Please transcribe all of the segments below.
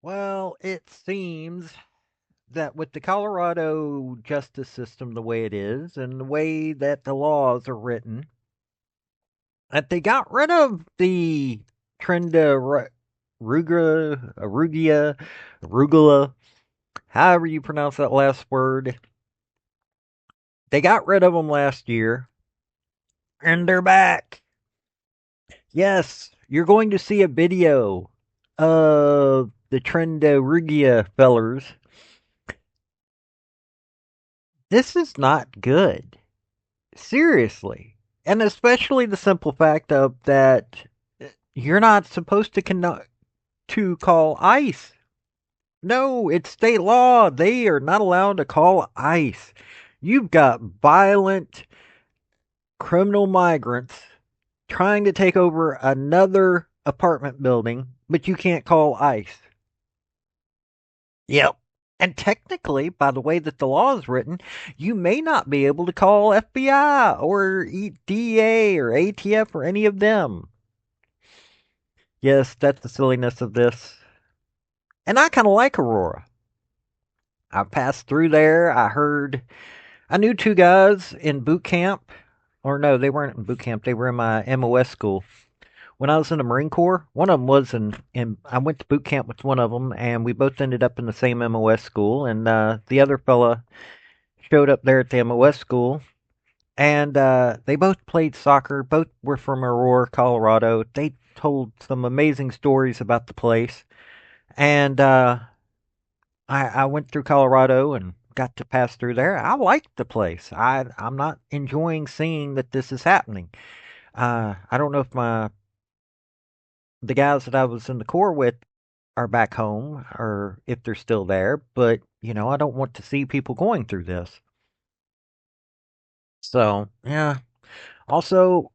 Well, it seems that with the Colorado justice system the way it is and the way that the laws are written, that they got rid of the Tren de Arugula, however you pronounce that last word. They got rid of them last year, and they're back. Yes, you're going to see a video of the Tren de Arugula fellers. This is not good. Seriously. And especially the simple fact of that you're not supposed to call ICE. No, it's state law. They are not allowed to call ICE. You've got violent criminal migrants trying to take over another apartment building, but you can't call ICE. Yep. And technically, by the way that the law is written, you may not be able to call FBI or DEA or ATF or any of them. Yes, that's the silliness of this. And I kind of like Aurora. I passed through there. I knew two guys in boot camp. Or no, they weren't in boot camp. They were in my MOS school. When I was in the Marine Corps, one of them was I went to boot camp with one of them, and we both ended up in the same MOS school. And the other fella showed up there at the MOS school, and they both played soccer. Both were from Aurora, Colorado. They told some amazing stories about the place, and I went through Colorado and got to pass through there. I liked the place. I'm not enjoying seeing that this is happening. I don't know if the guys that I was in the Corps with are back home or if they're still there, but I don't want to see people going through this. So, yeah. Also,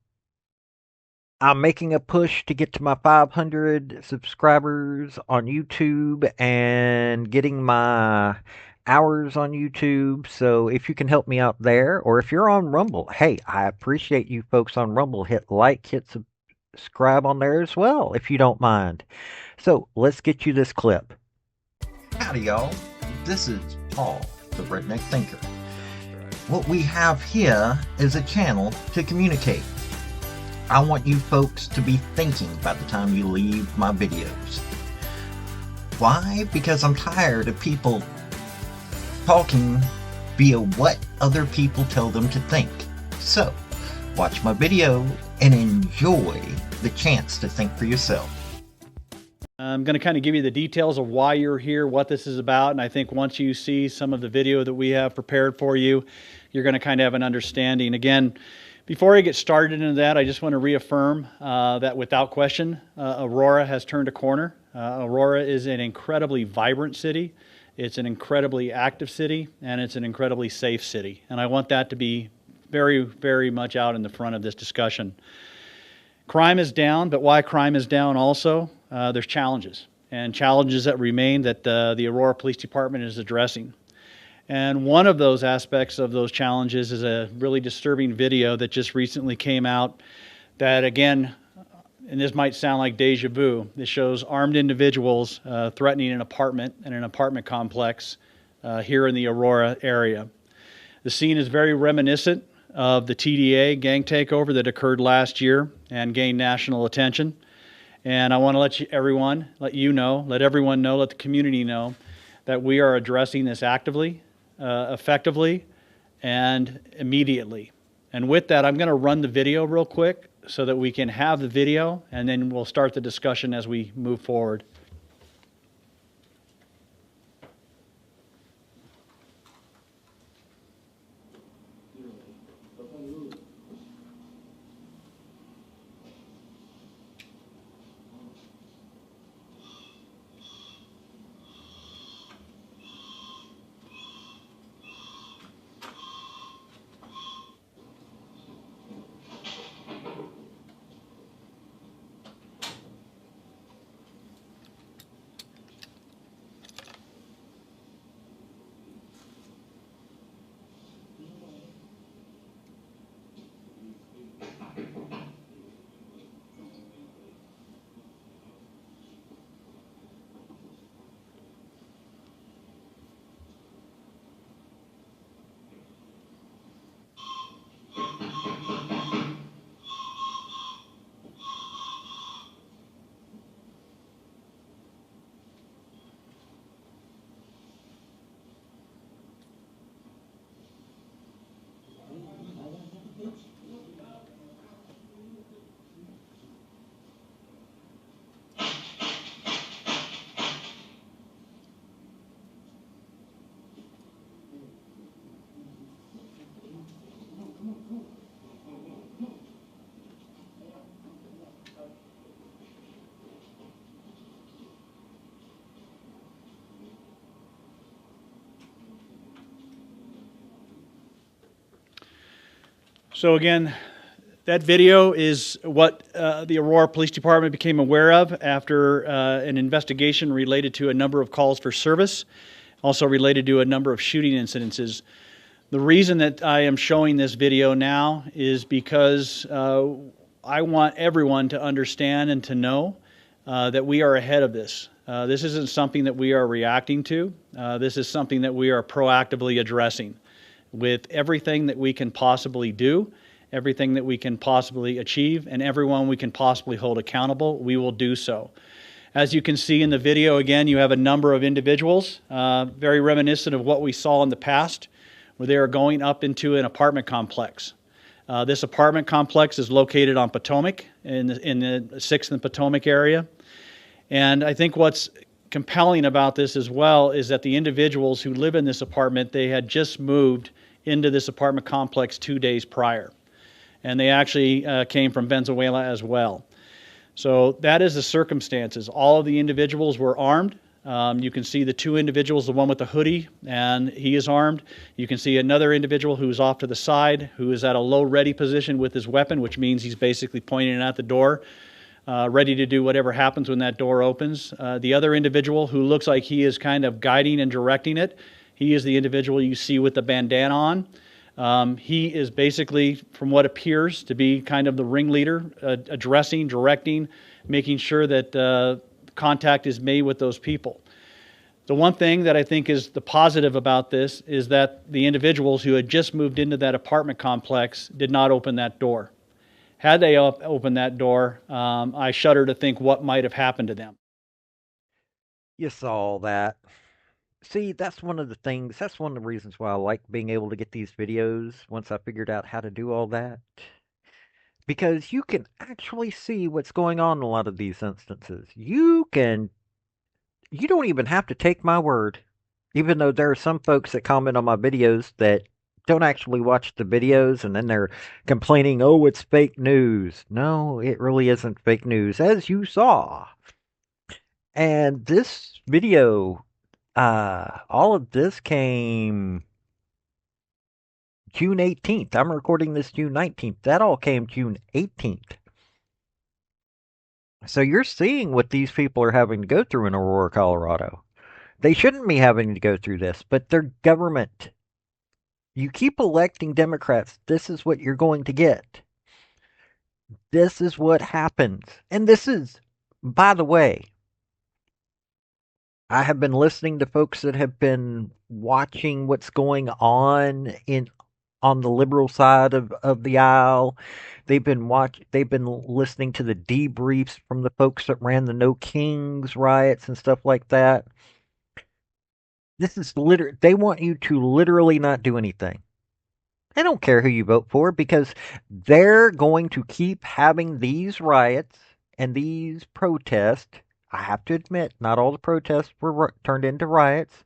I'm making a push to get to my 500 subscribers on YouTube and getting my hours on YouTube. So if you can help me out there, or if you're on Rumble, hey, I appreciate you folks on Rumble. Hit like, hit subscribe on there as well, if you don't mind. So let's get you this clip. Howdy, y'all. This is Paul, the Redneck Thinker. What we have here is a channel to communicate. I want you folks to be thinking by the time you leave my videos. Why? Because I'm tired of people talking via what other people tell them to think. So, watch my video and enjoy the chance to think for yourself. I'm going to kind of give you the details of why you're here, what this is about, and I think once you see some of the video that we have prepared for you, you're going to kind of have an understanding. Again, before I get started into that, I just want to reaffirm that without question, Aurora has turned a corner. Aurora is an incredibly vibrant city. It's an incredibly active city, and it's an incredibly safe city. And I want that to be very, very much out in the front of this discussion. Crime is down, but why crime is down also? There's challenges, and challenges that remain that the Aurora Police Department is addressing. And one of those aspects of those challenges is a really disturbing video that just recently came out that, again, and this might sound like deja vu, this shows armed individuals threatening an apartment in an apartment complex here in the Aurora area. The scene is very reminiscent of the TDA gang takeover that occurred last year and gained national attention. And I want to let everyone know, let the community know that we are addressing this actively, effectively, and immediately. And with that, I'm going to run the video real quick so that we can have the video, and then we'll start the discussion as we move forward. So again, that video is what the Aurora Police Department became aware of after an investigation related to a number of calls for service, also related to a number of shooting incidences. The reason that I am showing this video now is because I want everyone to understand and to know that we are ahead of this. This isn't something that we are reacting to. This is something that we are proactively addressing with everything that we can possibly do, everything that we can possibly achieve, and everyone we can possibly hold accountable, we will do so. As you can see in the video, again, you have a number of individuals, very reminiscent of what we saw in the past, where they are going up into an apartment complex. This apartment complex is located on Potomac, in the 6th and Potomac area. And I think what's compelling about this as well is that the individuals who live in this apartment, they had just moved into this apartment complex 2 days prior. And they actually came from Venezuela as well. So that is the circumstances. All of the individuals were armed. You can see the two individuals, the one with the hoodie, and he is armed. You can see another individual who's off to the side, who is at a low ready position with his weapon, which means he's basically pointing it at the door, ready to do whatever happens when that door opens. The other individual, who looks like he is kind of guiding and directing it, he is the individual you see with the bandana on. He is basically, from what appears to be kind of the ringleader, addressing, directing, making sure that contact is made with those people. The one thing that I think is the positive about this is that the individuals who had just moved into that apartment complex did not open that door. Had they opened that door, I shudder to think what might have happened to them. You saw that. See, that's one of the reasons why I like being able to get these videos once I figured out how to do all that. Because you can actually see what's going on in a lot of these instances. You don't even have to take my word. Even though there are some folks that comment on my videos that don't actually watch the videos and then they're complaining, oh, it's fake news. No, it really isn't fake news, as you saw. And this video, all of this came June 18th. I'm recording this June 19th. That all came June 18th. So you're seeing what these people are having to go through in Aurora, Colorado. They shouldn't be having to go through this, but their government. You keep electing Democrats, this is what you're going to get. This is what happens. And this is, by the way, I have been listening to folks that have been watching what's going on on the liberal side of the aisle. They've been listening to the debriefs from the folks that ran the No Kings riots and stuff like that. This is they want you to literally not do anything. I don't care who you vote for because they're going to keep having these riots and these protests. I have to admit, not all the protests were turned into riots,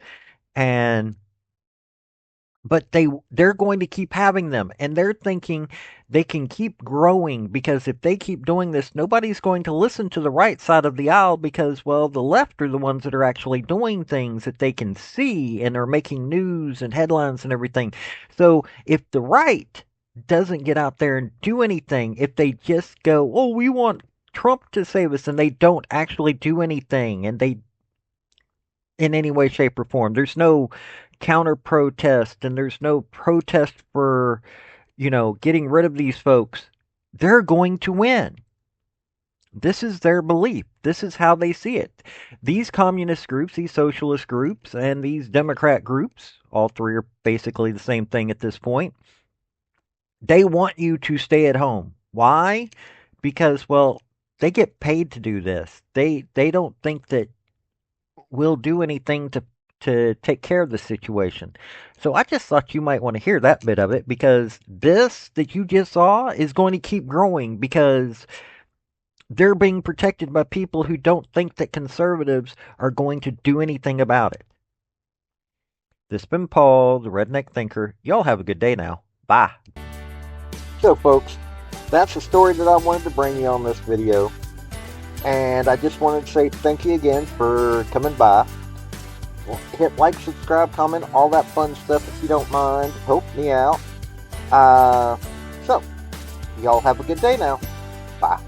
but they're going to keep having them, and they're thinking they can keep growing because if they keep doing this, nobody's going to listen to the right side of the aisle because, well, the left are the ones that are actually doing things that they can see and are making news and headlines and everything. So if the right doesn't get out there and do anything, if they just go, oh, we want Trump to save us, and they don't actually do anything, and they in any way, shape, or form, there's no counter protest and there's no protest for, getting rid of these folks, they're going to win. This is their belief. This is how they see it. These communist groups, these socialist groups, and these Democrat groups, all three are basically the same thing at this point. They want you to stay at home. Why? Because, well, they get paid to do this. They don't think that we'll do anything to take care of the situation. So I just thought you might want to hear that bit of it because this that you just saw is going to keep growing because they're being protected by people who don't think that conservatives are going to do anything about it. This has been Paul, the Redneck Thinker. Y'all have a good day now. Bye. So folks, that's the story that I wanted to bring you on this video. And I just wanted to say thank you again for coming by. Hit like, subscribe, comment, all that fun stuff if you don't mind. Help me out. So, Y'all have a good day now. Bye.